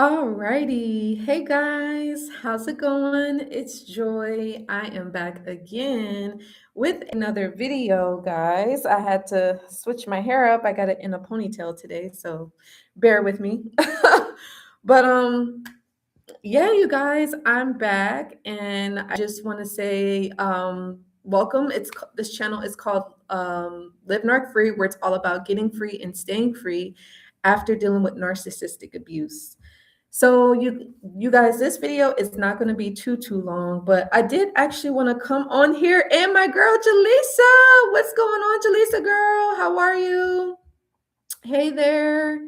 Alrighty. Hey guys, how's it going? It's Joy. I am back again with another video, guys. I had to switch my hair up. I got it in a ponytail today, so bear with me. But yeah, you guys, I'm back and I just want to say welcome. This channel is called Live Narc Free, where it's all about getting free and staying free after dealing with narcissistic abuse. So you guys, this video is not going to be too long, but I did actually want to come on here and my girl Jaleesa. What's going on, Jaleesa girl? How are you? Hey there.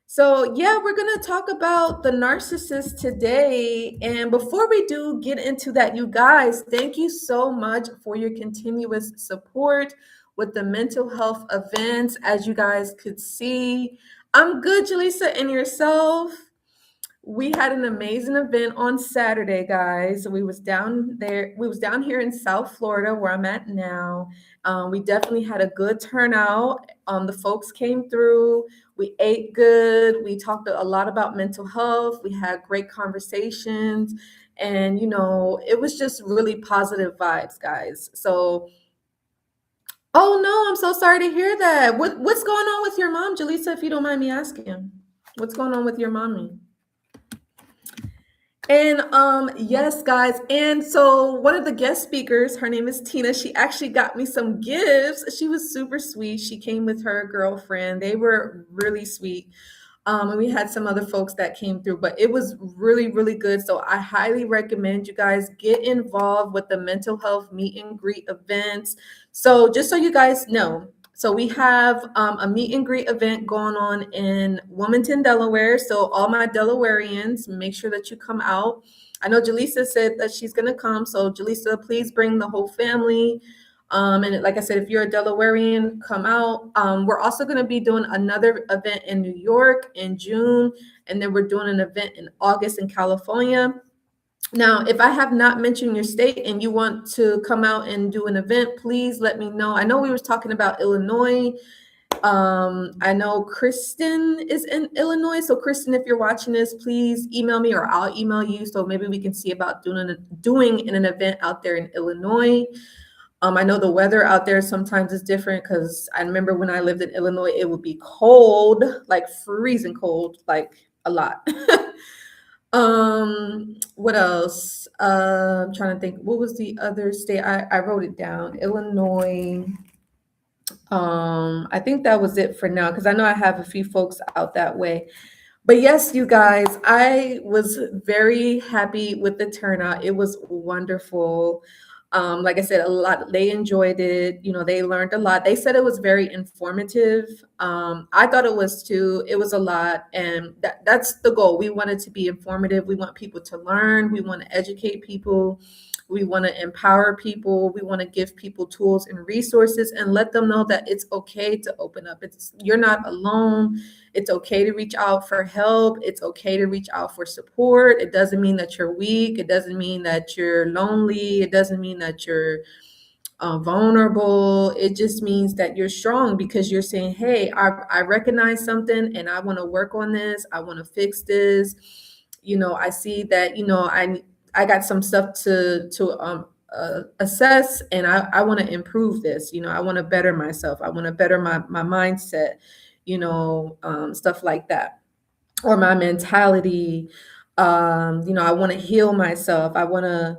So yeah, we're going to talk about the narcissist today. And before we do get into that, you guys, thank you so much for your continuous support with the mental health events. As you guys could see, I'm good, Jaleesa, and yourself. We had an amazing event on Saturday, guys. We was down there. We was down here in South Florida, where I'm at now. We definitely had a good turnout. The folks came through. We ate good. We talked a lot about mental health. We had great conversations, and it was just really positive vibes, guys. So, oh no, I'm so sorry to hear that. What's going on with your mom, Jaleesa? If you don't mind me asking, what's going on with your mommy? And yes, guys. And so one of the guest speakers, her name is Tina. She actually got me some gifts. She was super sweet. She came with her girlfriend. They were really sweet. And we had some other folks that came through, but it was really, really good. So I highly recommend you guys get involved with the mental health meet and greet events. So just so you guys know, so we have a meet and greet event going on in Wilmington, Delaware. So all my Delawareans, make sure that you come out. I know Jaleesa said that she's going to come. So Jaleesa, please bring the whole family. And like I said, if you're a Delawarean, come out. We're also going to be doing another event in New York in June. And then we're doing an event in August in California. Now, if I have not mentioned your state and you want to come out and do an event, please let me know. I know we were talking about Illinois. I know Kristen is in Illinois. So Kristen, if you're watching this, please email me or I'll email you. So maybe we can see about doing an event out there in Illinois. I know the weather out there sometimes is different because I remember when I lived in Illinois, it would be cold, like freezing cold, like a lot. What else? I'm trying to think. What was the other state? I wrote it down. Illinois. I think that was it for now because I know I have a few folks out that way. But yes, you guys, I was very happy with the turnout. It was wonderful. Like I said, a lot, they enjoyed it. They learned a lot. They said it was very informative. I thought it was too. It was a lot. And that's the goal. We want it to be informative. We want people to learn. We want to educate people. We want to empower people. We want to give people tools and resources and let them know that it's okay to open up. You're not alone. It's okay to reach out for help. It's okay to reach out for support. It doesn't mean that you're weak. It doesn't mean that you're lonely. It doesn't mean that you're vulnerable. It just means that you're strong because you're saying, hey, I recognize something and I want to work on this. I want to fix this. I see that, I got some stuff to assess and I want to improve this. I want to better myself. I want to better my mindset, stuff like that, or my mentality. I want to heal myself. I want to,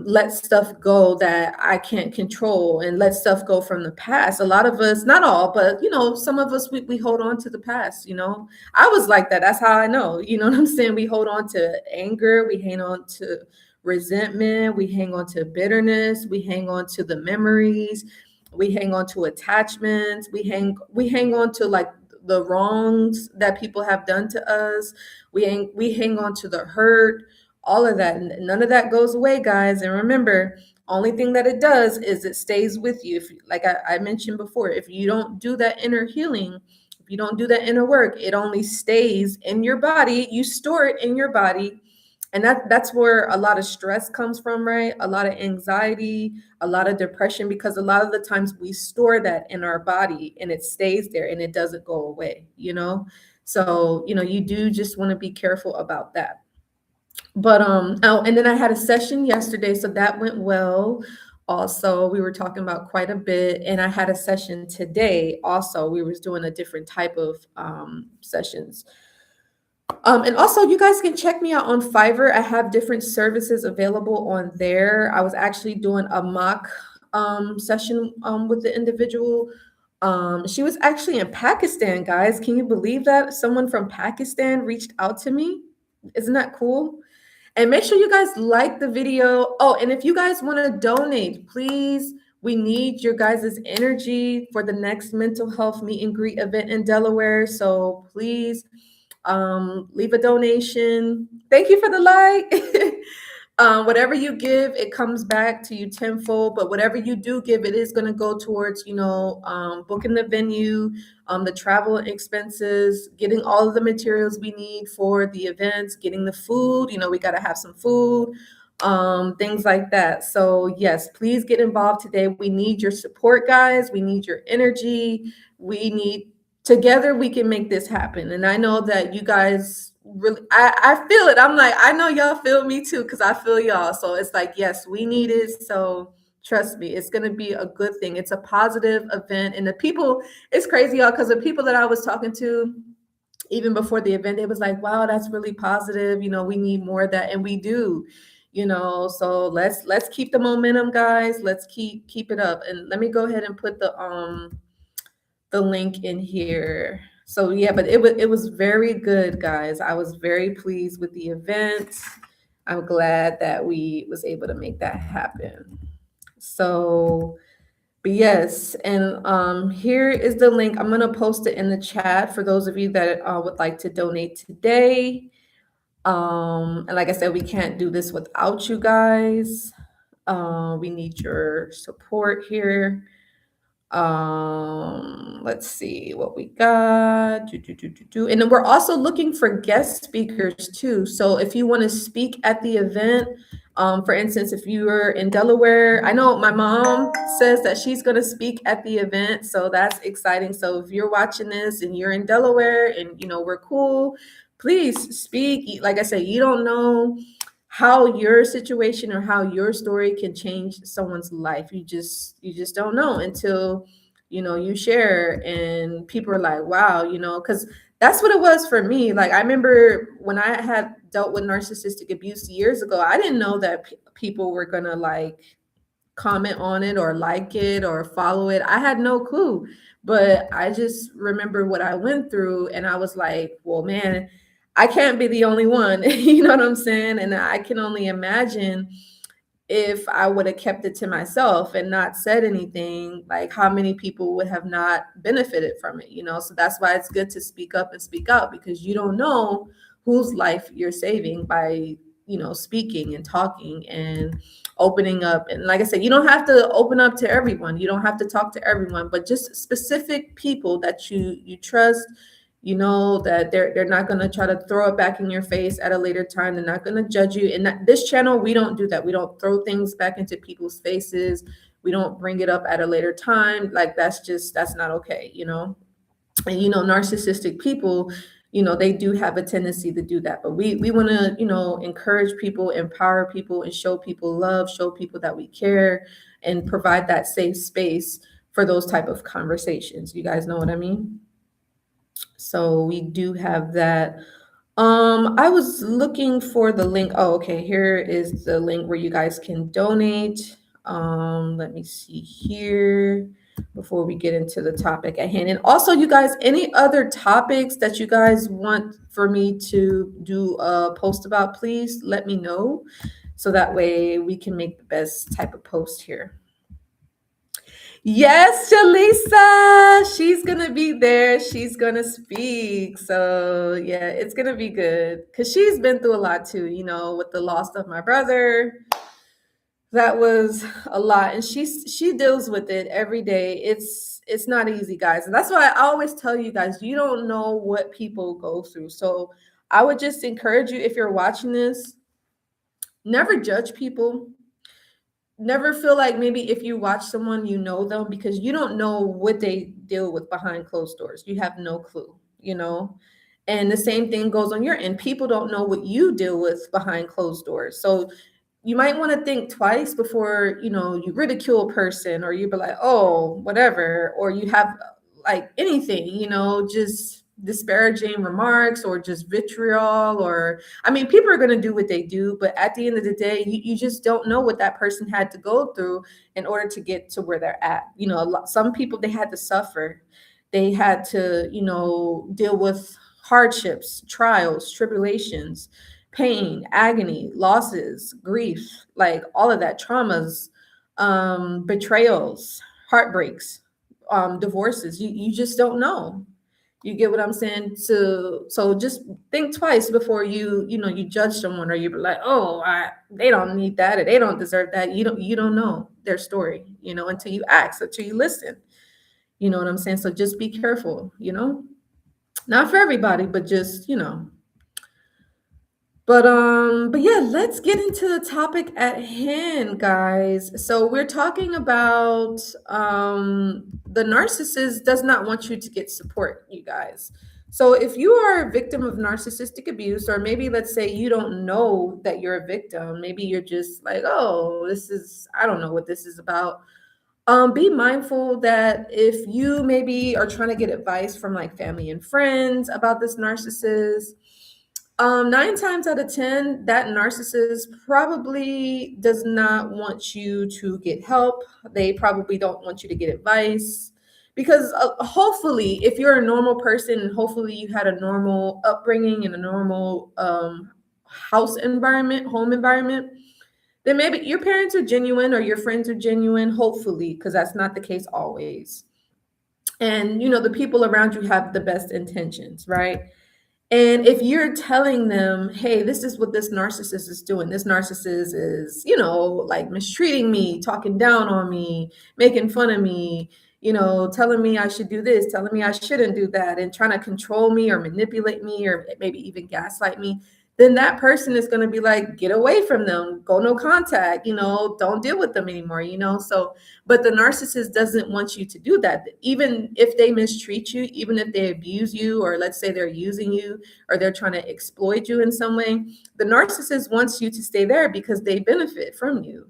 let stuff go that I can't control and let stuff go from the past. A lot of us, not all, but, some of us, we hold on to the past, I was like that. That's how I know, you know what I'm saying? We hold on to anger. We hang on to resentment. We hang on to bitterness. We hang on to the memories. We hang on to attachments. We hang on to like the wrongs that people have done to us. We hang on to the hurt, all of that. And none of that goes away, guys. And remember, only thing that it does is it stays with you. If, like I mentioned before, if you don't do that inner healing, if you don't do that inner work, it only stays in your body. You store it in your body. And that's where a lot of stress comes from, right? A lot of anxiety, a lot of depression, because a lot of the times we store that in our body and it stays there and it doesn't go away, So, you do just want to be careful about that. But oh, and then I had a session yesterday, so that went well. Also, we were talking about quite a bit, and I had a session today. Also, we was doing a different type of sessions. And also, you guys can check me out on Fiverr. I have different services available on there. I was actually doing a mock session with the individual. She was actually in Pakistan, guys. Can you believe that? Someone from Pakistan reached out to me. Isn't that cool? And make sure you guys like the video. Oh, and if you guys want to donate, please, we need your guys' energy for the next mental health meet and greet event in Delaware. So please leave a donation. Thank you for the like. Whatever you give, it comes back to you tenfold. But whatever you do give, it is going to go towards, booking the venue, the travel expenses, getting all of the materials we need for the events, getting the food. We got to have some food, things like that. So yes, please get involved today. We need your support, guys. We need your energy. We need together we can make this happen. And I know that you guys really, I feel it. I'm like, I know y'all feel me too, because I feel y'all. So it's like, yes, we need it. So trust me, it's going to be a good thing. It's a positive event. And the people, it's crazy, y'all, because the people that I was talking to, even before the event, it was like, wow, that's really positive. We need more of that. And we do, so let's keep the momentum, guys. Let's keep it up. And let me go ahead and put the link in here. So yeah, but it was very good, guys. I was very pleased with the event. I'm glad that we was able to make that happen. So, but yes, and here is the link. I'm gonna post it in the chat for those of you that would like to donate today. And like I said, we can't do this without you guys. We need your support here. Let's see what we got. And then we're also looking for guest speakers too. So if you want to speak at the event, for instance, if you are in Delaware, I know my mom says that she's going to speak at the event, so that's exciting. So if you're watching this and you're in Delaware and we're cool, please speak. Like I said, you don't know how your situation or how your story can change someone's life. You just don't know until you share, and people are like, wow, because that's what it was for me. Like, I remember when I had dealt with narcissistic abuse years ago, I didn't know that people were gonna like comment on it or like it or follow it. I had no clue, but I just remember what I went through, and I was like, well, man, I can't be the only one. You know what I'm saying? And I can only imagine if I would have kept it to myself and not said anything, like how many people would have not benefited from it. So that's why it's good to speak up and speak out, because you don't know whose life you're saving by speaking and talking and opening up. And like I said, you don't have to open up to everyone, you don't have to talk to everyone, but just specific people that you trust, that they're not going to try to throw it back in your face at a later time. They're not going to judge you. And this channel, we don't do that. We don't throw things back into people's faces. We don't bring it up at a later time. Like, that's not okay. And narcissistic people, they do have a tendency to do that. But we want to encourage people, empower people, and show people love, show people that we care, and provide that safe space for those type of conversations. You guys know what I mean? So we do have that. I was looking for the link. Oh, okay, here is the link where you guys can donate. Let me see here before we get into the topic at hand. And also, you guys, any other topics that you guys want for me to do a post about, please let me know, so that way we can make the best type of post here. Yes, Shalisa, she's gonna be there. She's gonna speak. So yeah, it's gonna be good, because she's been through a lot too, with the loss of my brother. That was a lot, and she deals with it every day. It's not easy, guys. And that's why I always tell you guys, you don't know what people go through. So I would just encourage you, if you're watching this, never judge people. Never feel like maybe if you watch someone, you know them, because you don't know what they deal with behind closed doors. You have no clue, And the same thing goes on your end. People don't know what you deal with behind closed doors. So you might want to think twice before, you ridicule a person, or you be like, oh, whatever, or you have like anything, just disparaging remarks, or just vitriol, or I mean, people are going to do what they do, but at the end of the day, you just don't know what that person had to go through in order to get to where they're at. Some people, they had to suffer. They had to, deal with hardships, trials, tribulations, pain, agony, losses, grief, like all of that, traumas, betrayals, heartbreaks, divorces. You just don't know. You get what I'm saying? So just think twice before you judge someone, or you be like, oh, they don't need that, or they don't deserve that. You don't know their story, until you ask, until you listen. You know what I'm saying? So just be careful, not for everybody, but just, but yeah, let's get into the topic at hand, guys. So we're talking about the narcissist does not want you to get support, you guys. So if you are a victim of narcissistic abuse, or maybe let's say you don't know that you're a victim, maybe you're just like, oh, I don't know what this is about. Be mindful that if you maybe are trying to get advice from like family and friends about this narcissist, 9 times out of 10, that narcissist probably does not want you to get help. They probably don't want you to get advice, because hopefully, if you're a normal person, and hopefully you had a normal upbringing and a normal home environment, then maybe your parents are genuine or your friends are genuine, hopefully, because that's not the case always. And the people around you have the best intentions, right? And if you're telling them, hey, this is what this narcissist is doing, this narcissist is, like mistreating me, talking down on me, making fun of me, telling me I should do this, telling me I shouldn't do that, and trying to control me or manipulate me, or maybe even gaslight me, then that person is going to be like, get away from them, go no contact, don't deal with them anymore, So, but the narcissist doesn't want you to do that. Even if they mistreat you, even if they abuse you, or let's say they're using you, or they're trying to exploit you in some way, the narcissist wants you to stay there because they benefit from you,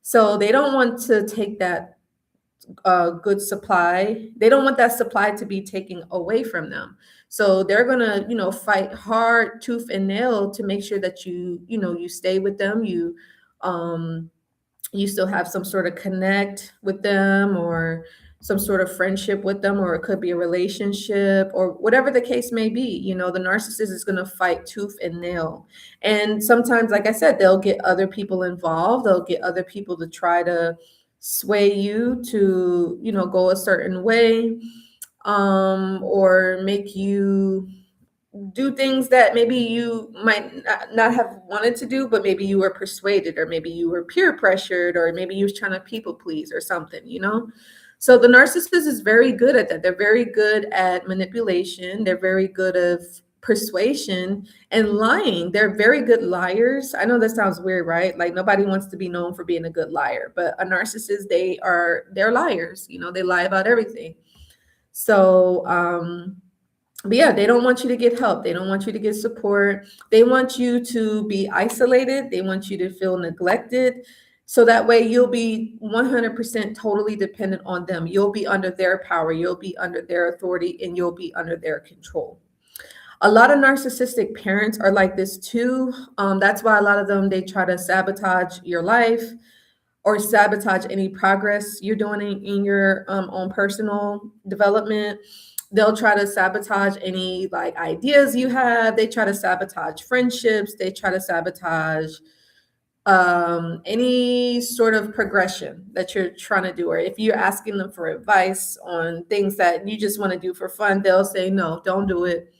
So they don't want to take that good supply. They don't want that supply to be taken away from them. So they're gonna, fight hard, tooth and nail, to make sure that you stay with them. You still have some sort of connect with them, or some sort of friendship with them, or it could be a relationship, or whatever the case may be. The narcissist is going to fight tooth and nail. And sometimes, like I said, they'll get other people involved. They'll get other people to try to sway you to, go a certain way, or make you do things that maybe you might not have wanted to do, but maybe you were persuaded, or maybe you were peer pressured, or maybe you was trying to people please or something. So the narcissist is very good at that. They're very good at manipulation. They're very good at persuasion and lying. They're very good liars. I know that sounds weird, right? Like nobody wants to be known for being a good liar, but a narcissist, they're liars. They lie about everything. So, but yeah, they don't want you to get help. They don't want you to get support. They want you to be isolated. They want you to feel neglected. So that way you'll be 100% totally dependent on them. You'll be under their power. You'll be under their authority, and you'll be under their control. A lot of narcissistic parents are like this too. That's why a lot of them, they try to sabotage your life, or sabotage any progress you're doing in your own personal development. They'll try to sabotage any like ideas you have. They try to sabotage friendships. They try to sabotage any sort of progression that you're trying to do. Or if you're asking them for advice on things that you just want to do for fun, they'll say, no, don't do it.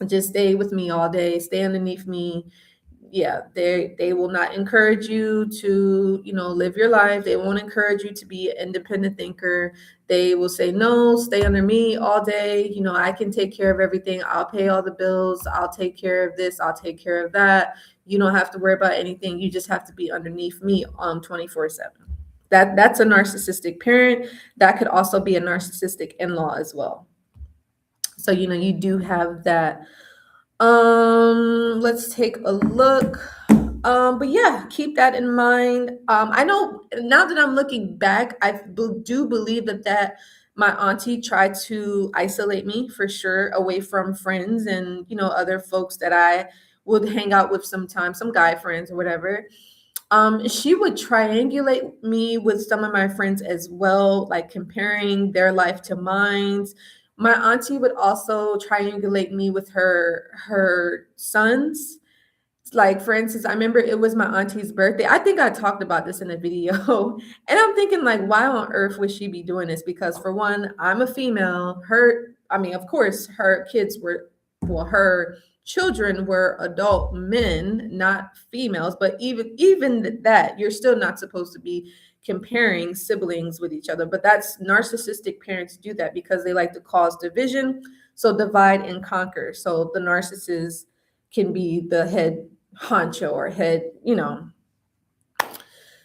Just stay with me all day, stay underneath me. Yeah, they will not encourage you to, live your life. They won't encourage you to be an independent thinker. They will say, no, stay under me all day. I can take care of everything. I'll pay all the bills. I'll take care of this. I'll take care of that. You don't have to worry about anything. You just have to be underneath me 24/7. That's a narcissistic parent. That could also be a narcissistic in-law as well. So, you do have that. Let's take a look. But yeah, keep that in mind. I know now that I'm looking back, do believe that my auntie tried to isolate me for sure, away from friends and other folks that I would hang out with sometimes, some guy friends or whatever. She would triangulate me with some of my friends as well, like comparing their life to mine. My auntie would also triangulate me with her sons. Like, for instance, I remember it was my auntie's birthday. I think I talked about this in a video. And I'm thinking, like, why on earth would she be doing this? Because for one, I'm a female. I mean, of course, her kids were, well, her children were adult men, not females. But even that, you're still not supposed to be comparing siblings with each other. But that's narcissistic parents do that because they like to cause division. So divide and conquer. So the narcissist can be the head honcho or head,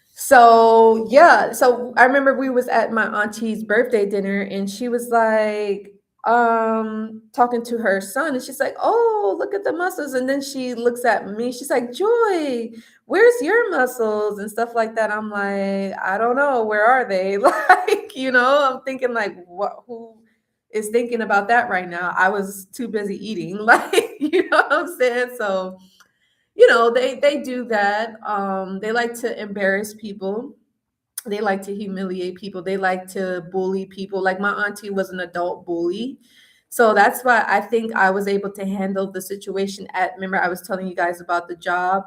So yeah, so I remember we was at my auntie's birthday dinner and she was like talking to her son and she's like, "Oh, look at the muscles." And then she looks at me, she's like, "Joy, where's your muscles?" and stuff like that. I'm like, "I don't know, where are they?" Like, I'm thinking like, who is thinking about that right now? I was too busy eating. Like, you know what I'm saying? So they do that. They like to embarrass people. They like to humiliate people. They like to bully people. Like, my auntie was an adult bully. So that's why I think I was able to handle the situation remember I was telling you guys about the job,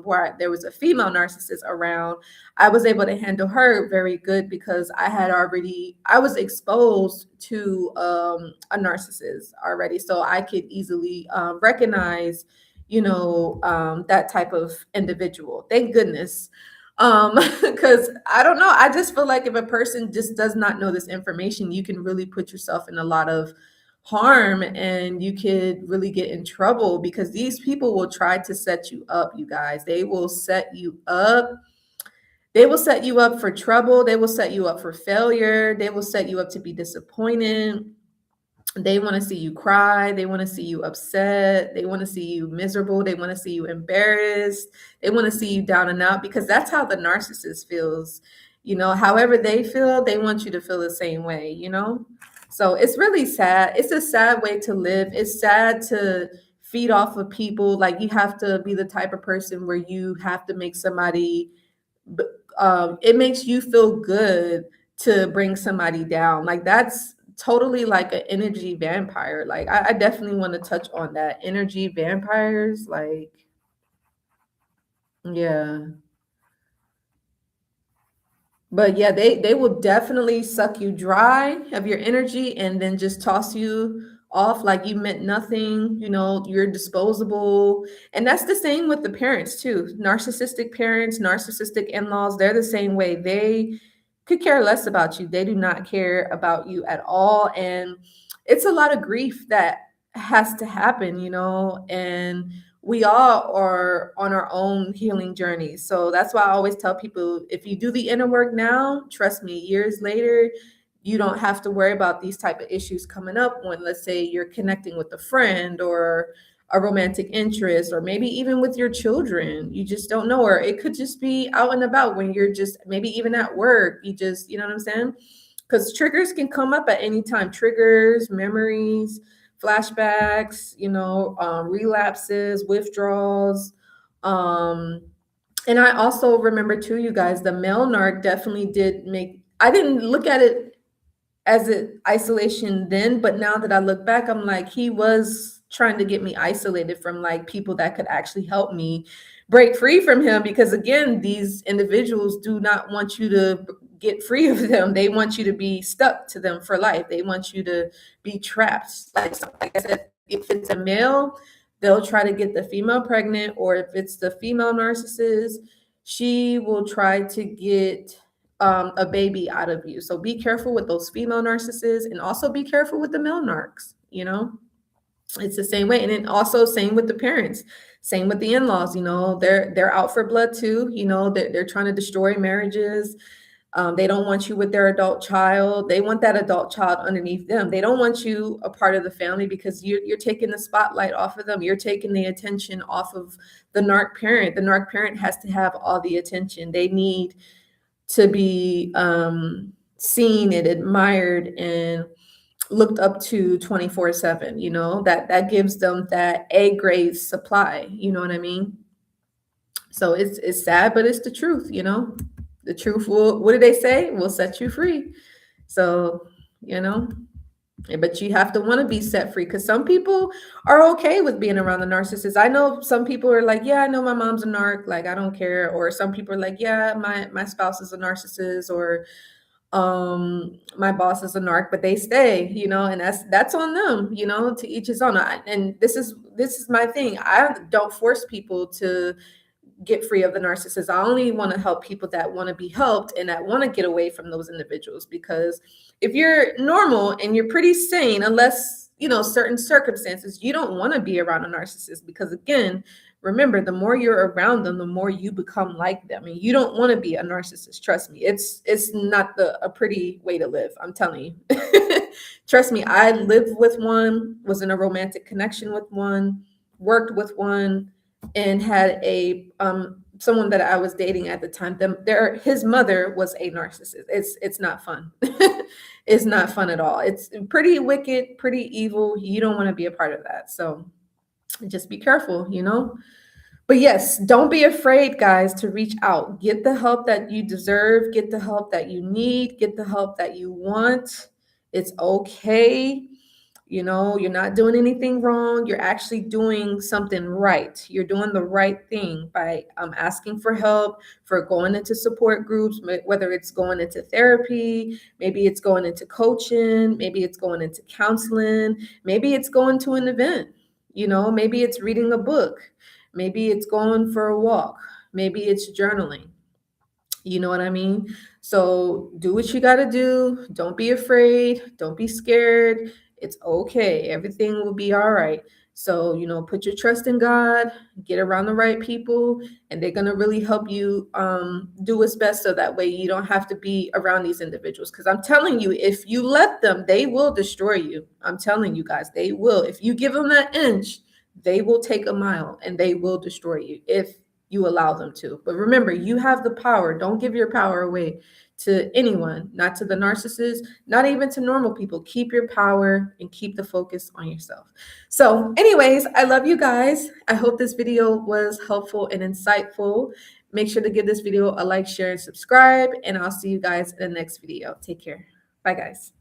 where there was a female narcissist around. I was able to handle her very good because I was exposed to a narcissist already. So I could easily recognize, that type of individual. Thank goodness. Because I don't know, I just feel like if a person just does not know this information, you can really put yourself in a lot of harm and you could really get in trouble because these people will try to set you up, you guys. They will set you up. They will set you up for trouble. They will set you up for failure. They will set you up to be disappointed. They want to see you cry. They want to see you upset. They want to see you miserable. They want to see you embarrassed. They want to see you down and out because that's how the narcissist feels. However they feel, they want you to feel the same way. So it's really sad. It's a sad way to live. It's sad to feed off of people. Like, you have to be the type of person where you have to make somebody, it makes you feel good to bring somebody down. Like, that's totally like an energy vampire. Like, I definitely want to touch on that. Energy vampires, like, yeah. But yeah, they will definitely suck you dry of your energy and then just toss you off like you meant nothing. You're disposable. And that's the same with the parents too. Narcissistic parents, narcissistic in-laws, they're the same way. They could care less about you. They do not care about you at all. And it's a lot of grief that has to happen, and we all are on our own healing journey. So that's why I always tell people, if you do the inner work now, trust me, years later, you don't have to worry about these type of issues coming up when, let's say, you're connecting with a friend or a romantic interest, or maybe even with your children. You just don't know, or it could just be out and about when you're just maybe even at work. You know what I'm saying? Because triggers can come up at any time. Triggers, memories, flashbacks, relapses, withdrawals. Um, and I also remember too, you guys, the male narc definitely did make, I didn't look at it as an isolation then, but now that I look back, I'm like, he was trying to get me isolated from like people that could actually help me break free from him. Because again, these individuals do not want you to get free of them. They want you to be stuck to them for life. They want you to be trapped. Like I said, if it's a male, they'll try to get the female pregnant, or if it's the female narcissist, she will try to get a baby out of you. So be careful with those female narcissists, and also be careful with the male narcs. It's the same way. And then also same with the parents, same with the in-laws. They're out for blood too. They're trying to destroy marriages. They don't want you with their adult child. They want that adult child underneath them. They don't want you a part of the family because you're taking the spotlight off of them. You're taking the attention off of the narc parent. The narc parent has to have all the attention. They need to be seen and admired and looked up to 24/7. That gives them that A grade supply. You know what I mean? So it's sad, but it's the truth. The truth will, what do they say? Will set you free. So, you know, but you have to want to be set free because some people are okay with being around the narcissist. I know some people are like, yeah, I know my mom's a narc, like I don't care. Or some people are like, yeah, my spouse is a narcissist, or my boss is a narc, but they stay, and that's on them, to each his own. And this is my thing. I don't force people to get free of the narcissist. I only want to help people that want to be helped and that want to get away from those individuals. Because if you're normal and you're pretty sane, unless, certain circumstances, you don't want to be around a narcissist. Because again, remember, the more you're around them, the more you become like them. And you don't want to be a narcissist. Trust me. It's not a pretty way to live. I'm telling you. Trust me. I lived with one, was in a romantic connection with one, worked with one, and had a someone that I was dating at the time. His mother was a narcissist. It's not fun. It's not fun at all. It's pretty wicked, pretty evil. You don't want to be a part of that. So just be careful. But yes, don't be afraid, guys, to reach out. Get the help that you deserve. Get the help that you need. Get the help that you want. It's okay. You're not doing anything wrong. You're actually doing something right. You're doing the right thing by asking for help, for going into support groups, whether it's going into therapy, maybe it's going into coaching, maybe it's going into counseling, maybe it's going to an event, maybe it's reading a book, maybe it's going for a walk, maybe it's journaling. You know what I mean? So do what you got to do. Don't be afraid. Don't be scared. It's okay. Everything will be all right. So, put your trust in God, get around the right people, and they're going to really help you do what's best so that way you don't have to be around these individuals. Because I'm telling you, if you let them, they will destroy you. I'm telling you guys, they will. If you give them that inch, they will take a mile and they will destroy you if you allow them to. But remember, you have the power. Don't give your power away to anyone, not to the narcissist, not even to normal people. Keep your power and keep the focus on yourself. So anyways, I love you guys. I hope this video was helpful and insightful. Make sure to give this video a like, share, and subscribe, and I'll see you guys in the next video. Take care. Bye, guys.